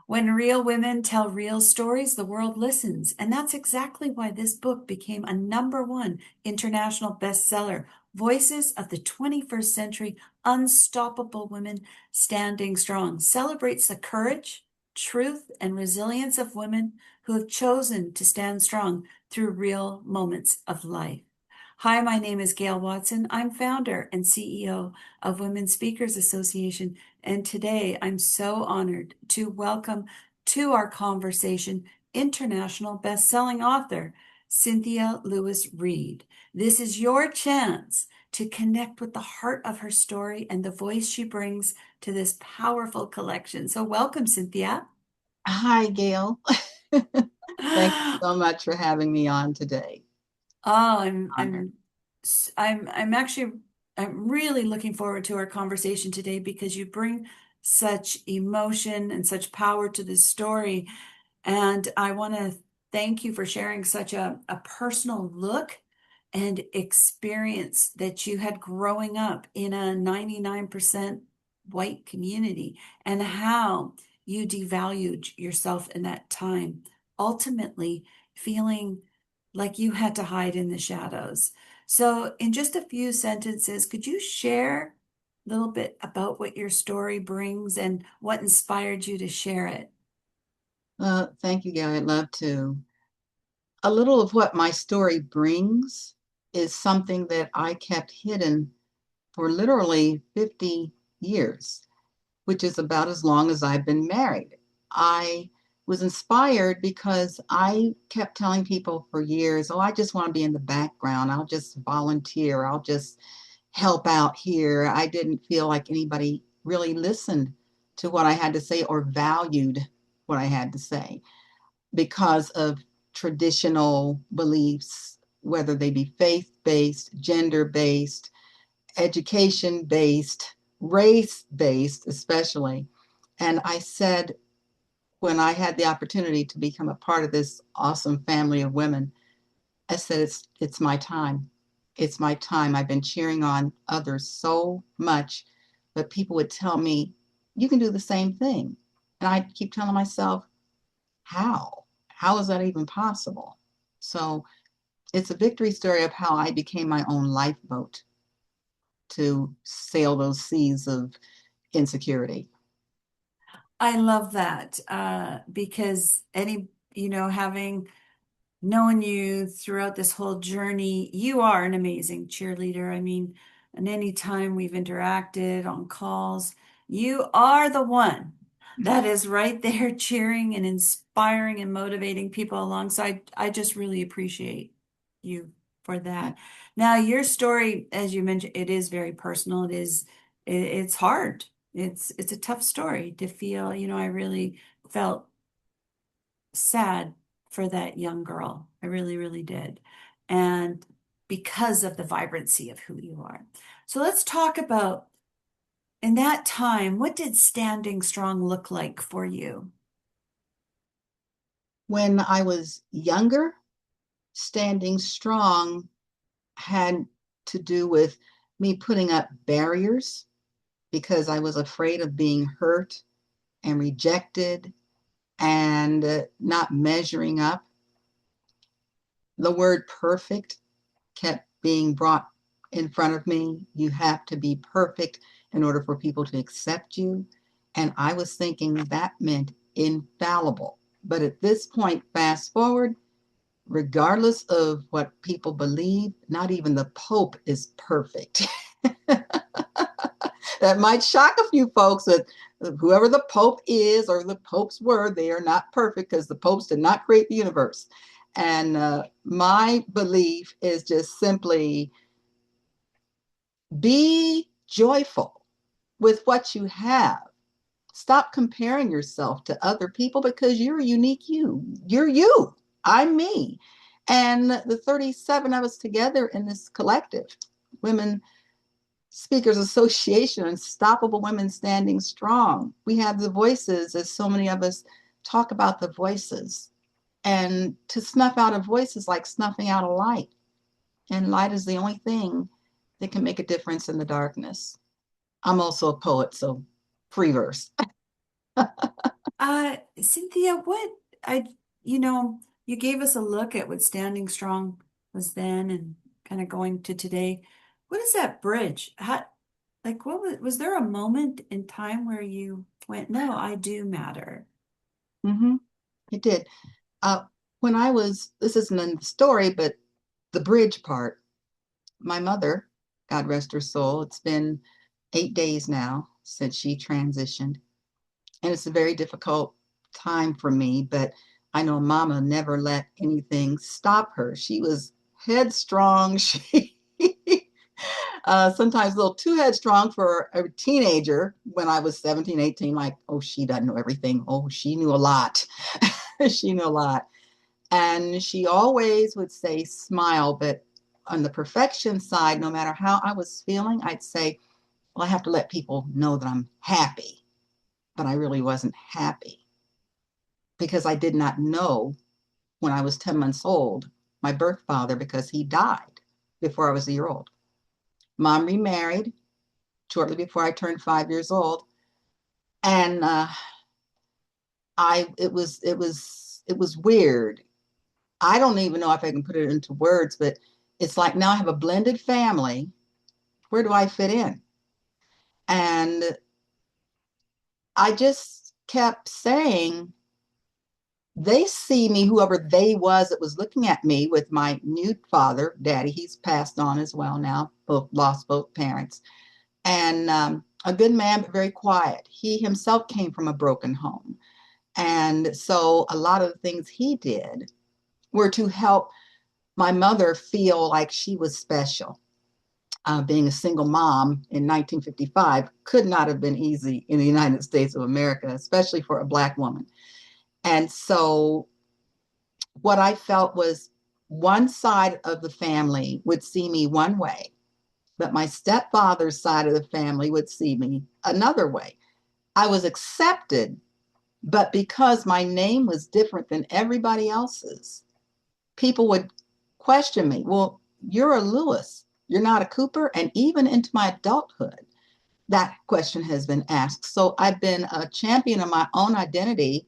When real women tell real stories, the world listens. And that's exactly why this book became a #1 international bestseller. Voices of the 21st Century, Unstoppable Women Standing Strong, celebrates the courage, truth, and resilience of women who have chosen to stand strong through real moments of life. Hi, my name is Gail Watson. I'm founder and CEO of Women Speakers Association, and today I'm so honored to welcome to our conversation international best-selling author Cynth'ya Lewis Reed. This is your chance to connect with the heart of her story and the voice she brings to this powerful collection. So welcome, Cynth'ya. Hi, Gail. Thank you so much for having me on today. Oh, Honored. I'm actually I'm really looking forward to our conversation today because you bring such emotion and such power to this story. And I want to thank you for sharing such a personal look and experience that you had growing up in a 99% white community and how you devalued yourself in that time, ultimately feeling like you had to hide in the shadows. So, in just a few sentences, could you share a little bit about what your story brings and what inspired you to share it? Thank you, Gail. I'd love to. A little of what my story brings is something that I kept hidden for literally 50 years, which is about as long as I've been married. I was inspired because I kept telling people for years, oh, I just want to be in the background. I'll just volunteer. I'll just help out here. I didn't feel like anybody really listened to what I had to say or valued what I had to say because of traditional beliefs, whether they be faith based, gender based, education based, race based, especially. And I said, when I had the opportunity to become a part of this awesome family of women, I said, it's my time. It's my time. I've been cheering on others so much, but people would tell me, you can do the same thing. And I keep telling myself, how? How is that even possible? So it's a victory story of how I became my own lifeboat to sail those seas of insecurity. I love that because having known you throughout this whole journey, you are an amazing cheerleader. I mean, and any time we've interacted on calls, you are the one that is right there cheering and inspiring and motivating people alongside. I just really appreciate you for that. Now, your story, as you mentioned, it is very personal. It's hard. It's a tough story to feel, I really felt sad for that young girl. I really, really did. And because of the vibrancy of who you are. So let's talk about in that time, what did standing strong look like for you? When I was younger, standing strong had to do with me putting up barriers because I was afraid of being hurt and rejected and not measuring up. The word perfect kept being brought in front of me. You have to be perfect in order for people to accept you. And I was thinking that meant infallible. But at this point, fast forward, regardless of what people believe, not even the Pope is perfect. That might shock a few folks that whoever the Pope is or the popes were, they are not perfect because the popes did not create the universe. And my belief is just simply be joyful with what you have. Stop comparing yourself to other people because you're a unique you. You're you. I'm me. And the 37 of us together in this collective, Women Speakers Association, Unstoppable Women Standing Strong. We have the voices, as so many of us talk about the voices. And to snuff out a voice is like snuffing out a light. And light is the only thing that can make a difference in the darkness. I'm also a poet, so free verse. Cynthia, I, you know, you gave us a look at what Standing Strong was then and kind of going to today. What is that bridge? Like, was there a moment in time where you went, no, I do matter? Mm-hmm. It did. Uh, when I was, this isn't in the story, but the bridge part, my mother, God rest her soul, it's been 8 days now since she transitioned. And it's a very difficult time for me, but I know Mama never let anything stop her. She was headstrong. She sometimes a little too headstrong for a teenager when I was 17, 18, like, oh, she doesn't know everything. Oh, she knew a lot. She knew a lot. And she always would say, smile. But on the perfection side, no matter how I was feeling, I'd say, well, I have to let people know that I'm happy. But I really wasn't happy because I did not know when I was 10 months old my birth father because he died before I was a year old. Mom remarried shortly before I turned 5 years old. And it was weird. I don't even know if I can put it into words, but it's like now I have a blended family. Where do I fit in? And I just kept saying, they see me, whoever they was that was looking at me with my new father, daddy, he's passed on as well now, both lost both parents, and a good man, but very quiet. He himself came from a broken home. And so a lot of the things he did were to help my mother feel like she was special. Being a single mom in 1955 could not have been easy in the United States of America, especially for a Black woman. And so what I felt was one side of the family would see me one way, but my stepfather's side of the family would see me another way. I was accepted, but because my name was different than everybody else's, people would question me. Well, you're a Lewis, you're not a Cooper. And even into my adulthood, that question has been asked. So I've been a champion of my own identity,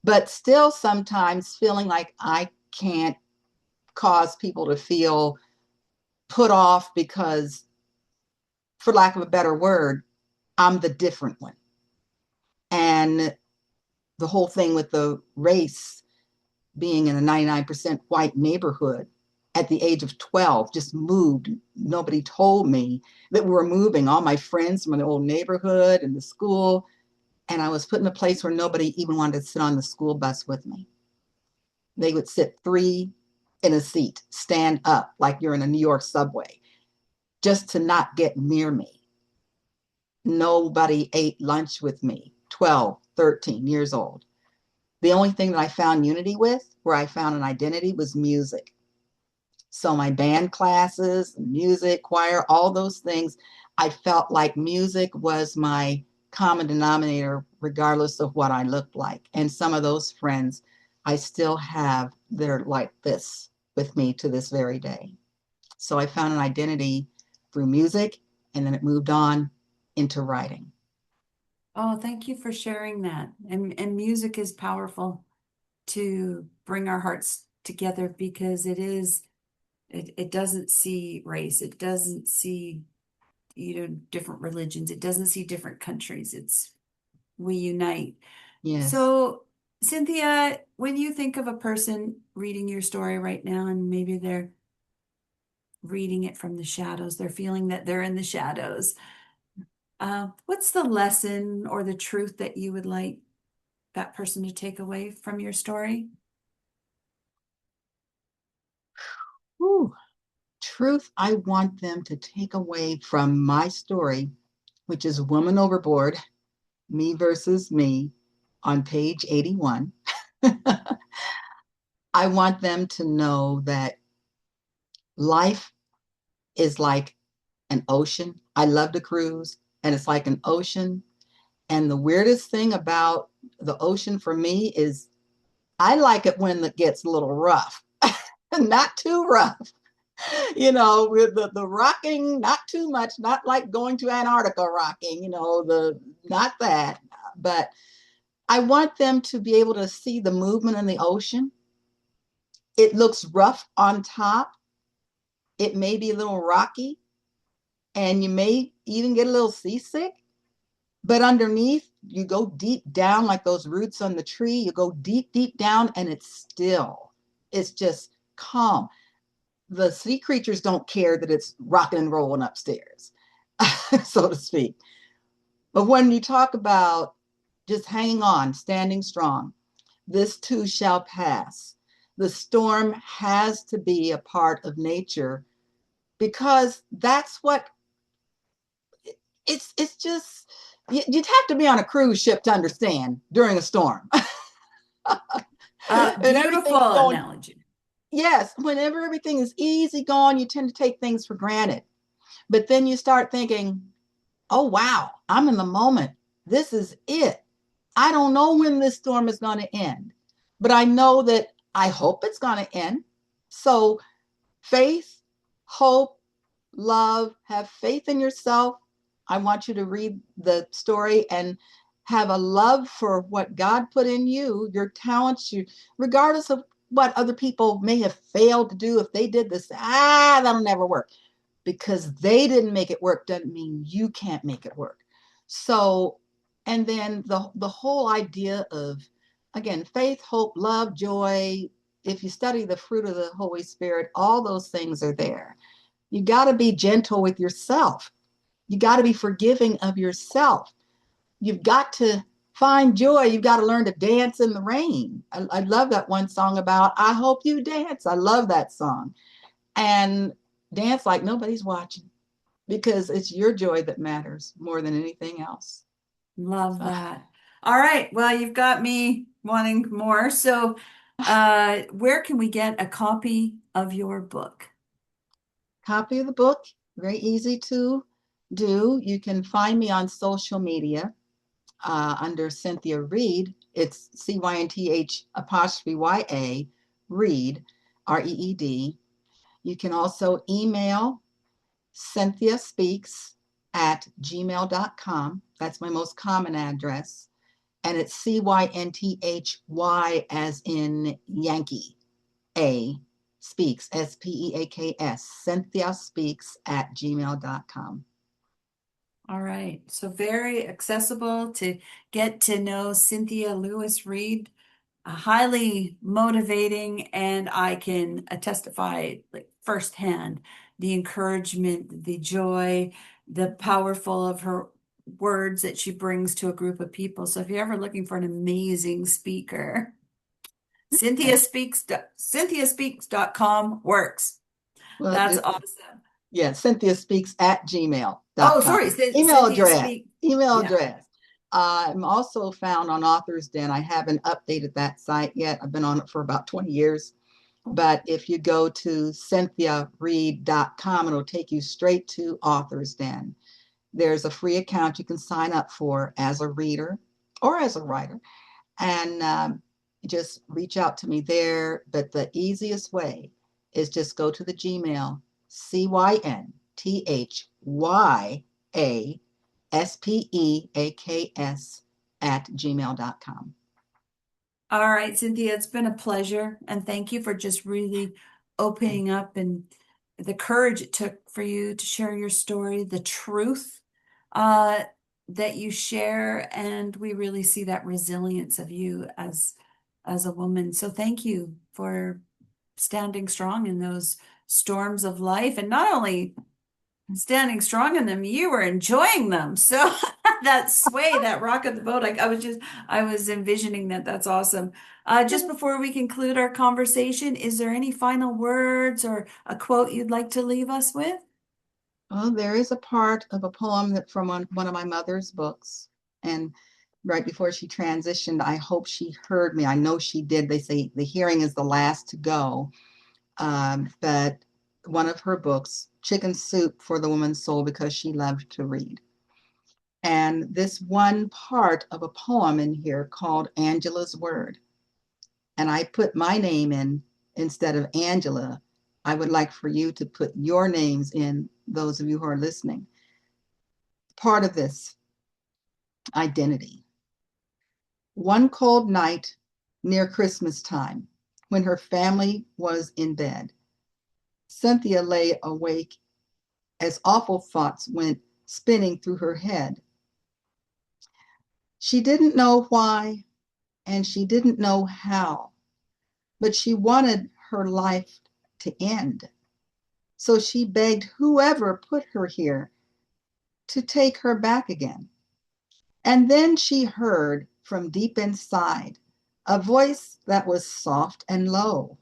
but still sometimes feeling like I can't cause people to feel put off because, for lack of a better word, I'm the different one. And the whole thing with the race being in a 99% white neighborhood at the age of 12 just moved. Nobody told me that we were moving. All my friends from the old neighborhood and the school. And I was put in a place where nobody even wanted to sit on the school bus with me. They would sit three in a seat, stand up like you're in a New York subway, just to not get near me. Nobody ate lunch with me, 12, 13 years old. The only thing that I found unity with, where I found an identity, was music. So my band classes, music, choir, all those things, I felt like music was my common denominator, regardless of what I looked like. And some of those friends I still have, they're like this with me to this very day. So I found an identity through music, and then it moved on into writing. Oh, thank you for sharing that. And music is powerful to bring our hearts together because it doesn't see race, it doesn't see, different religions, it doesn't see different countries. It's we unite. Yes. So, Cynthia, when you think of a person reading your story right now, and maybe they're reading it from the shadows, they're feeling that they're in the shadows. What's the lesson or the truth that you would like that person to take away from your story? Ooh, truth I want them to take away from my story, which is Woman Overboard, Me versus Me, on page 81. I want them to know that life is like an ocean. I love to cruise, and it's like an ocean. And the weirdest thing about the ocean for me is I like it when it gets a little rough, not too rough. With the rocking, not too much, not like going to Antarctica rocking, the not that, but I want them to be able to see the movement in the ocean. It looks rough on top. It may be a little rocky, and you may even get a little seasick, but underneath, you go deep down like those roots on the tree. You go deep, deep down, and it's still. It's just calm. The sea creatures don't care that it's rocking and rolling upstairs, so to speak. But when you talk about just hanging on, standing strong, this too shall pass. The storm has to be a part of nature because that's what it's just you'd have to be on a cruise ship to understand during a storm. And everything's Beautiful going, analogy. yes, whenever everything is easy going, you tend to take things for granted. But then you start thinking, oh, wow, I'm in the moment. This is it. I don't know when this storm is going to end, but I know that I hope it's going to end. So, faith, hope, love, have faith in yourself. I want you to read the story and have a love for what God put in you, your talents, regardless of what other people may have failed to do. If they did this, that'll never work. Because they didn't make it work doesn't mean you can't make it work. So, and then the whole idea of, again, faith, hope, love, joy. If you study the fruit of the Holy Spirit, all those things are there. You got to be gentle with yourself. You got to be forgiving of yourself. You've got to find joy. You've got to learn to dance in the rain. I love that one song about, I hope you dance. I love that song. And dance like nobody's watching because it's your joy that matters more than anything else. Love So, that. All right. Well, you've got me wanting more. So, where can we get a copy of your book? copy of the book, very easy to do. You can find me on social media under Cynth'ya Reed. It's Cynth apostrophe YA Reed, REED. You can also email Cynthia Speaks at gmail.com. That's my most common address. And it's CYNTHY as in Yankee, A Speaks, SPEAKS, Cynthia Speaks at gmail.com. All right. So very accessible to get to know Cynthia Lewis Reed, highly motivating, and I can testify like firsthand the encouragement, the joy, the powerful of her words that she brings to a group of people. So if you're ever looking for an amazing speaker, Okay. cynthiaspeaks.com works. Well, That's just, awesome. yeah, Cynthia Speaks at Oh, gmail.com. sorry, Email Cynthia address. Speak. Email Yeah. address. I'm also found on Authors Den. I haven't updated that site yet. I've been on it for about 20 years. But if you go to cynthiareed.com, it'll take you straight to Authors Den. There's a free account you can sign up for as a reader or as a writer, and just reach out to me there. But the easiest way is just go to the Gmail, CYNTHYASPEAKS at gmail.com. All right, Cynthia, it's been a pleasure. And thank you for just really Okay. opening up and the courage it took for you to share your story, the truth uh, that you share. And we really see that resilience of you as a woman. So thank you for standing strong in those storms of life. And not only standing strong in them, you were enjoying them. So that sway, that rock of the boat, I was envisioning that. That's awesome. Just before we conclude our conversation, is there any final words or a quote you'd like to leave us with? Well, there is a part of a poem that from one of my mother's books. And right before she transitioned, I hope she heard me. I know she did. They say the hearing is the last to go. But one of her books, Chicken Soup for the Woman's Soul, because she loved to read. And this one part of a poem in here called Angela's Word. And I put my name in instead of Angela. I would like for you to put your names in, those of you who are listening. Part of this identity. One cold night near Christmas time, when her family was in bed, Cynthia lay awake as awful thoughts went spinning through her head. She didn't know why and she didn't know how, but she wanted her life to end. So she begged whoever put her here to take her back again. And then she heard from deep inside a voice that was soft and low.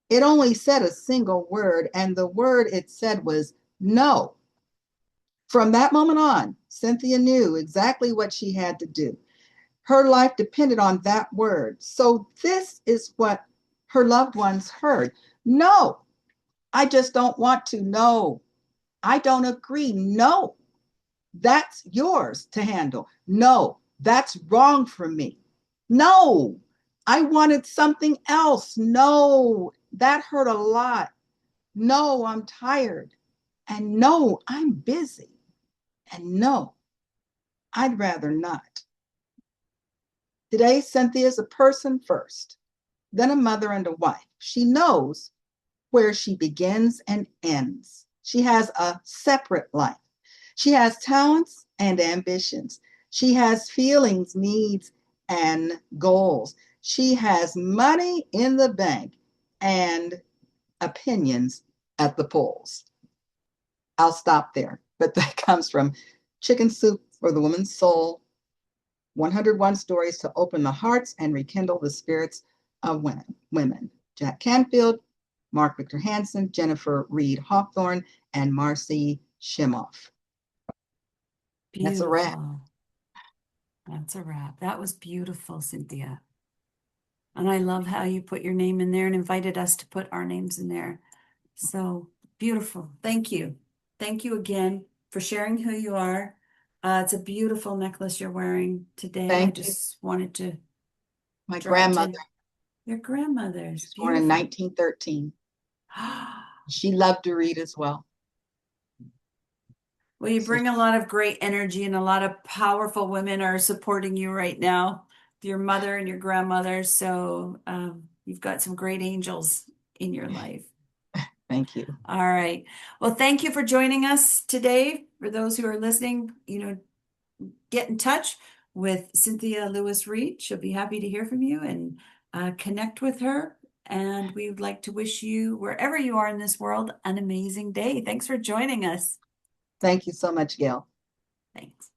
It only said a single word, and the word it said was no. From that moment on, Cynthia knew exactly what she had to do. Her life depended on that word. So this is what her loved ones heard. No, I just don't want to. No, I don't agree. No, that's yours to handle. No, that's wrong for me. No, I wanted something else. No, that hurt a lot. No, I'm tired. And no, I'm busy. And no, I'd rather not. Today, Cynthia is a person first, then a mother and a wife. She knows where she begins and ends. She has a separate life. She has talents and ambitions. She has feelings, needs, and goals. She has money in the bank and opinions at the polls. I'll stop there. But that comes from Chicken Soup for the Woman's Soul, 101 Stories to Open the Hearts and Rekindle the Spirits of Women. Jack Canfield, Mark Victor Hansen, Jennifer Reed Hawthorne, and Marcy Shimoff. That's a wrap. Beautiful. That's a wrap. That was beautiful, Cynthia. And I love how you put your name in there and invited us to put our names in there. So beautiful. Thank you. Thank you again for sharing who you are. It's a beautiful necklace you're wearing today. I Thank you. just wanted to My draw it grandmother, to your grandmother's. she was born in Beautiful. 1913. She loved to read as well. Well, you So bring a lot of great energy, and a lot of powerful women are supporting you right now. Your mother and your grandmother. So you've got some great angels in your life. thank you. All right. Well, thank you for joining us today. For those who are listening, get in touch with Cynth'ya Lewis Reed. She'll be happy to hear from you and connect with her. And we would like to wish you, wherever you are in this world, an amazing day. Thanks for joining us. Thank you so much, Gail. Thanks.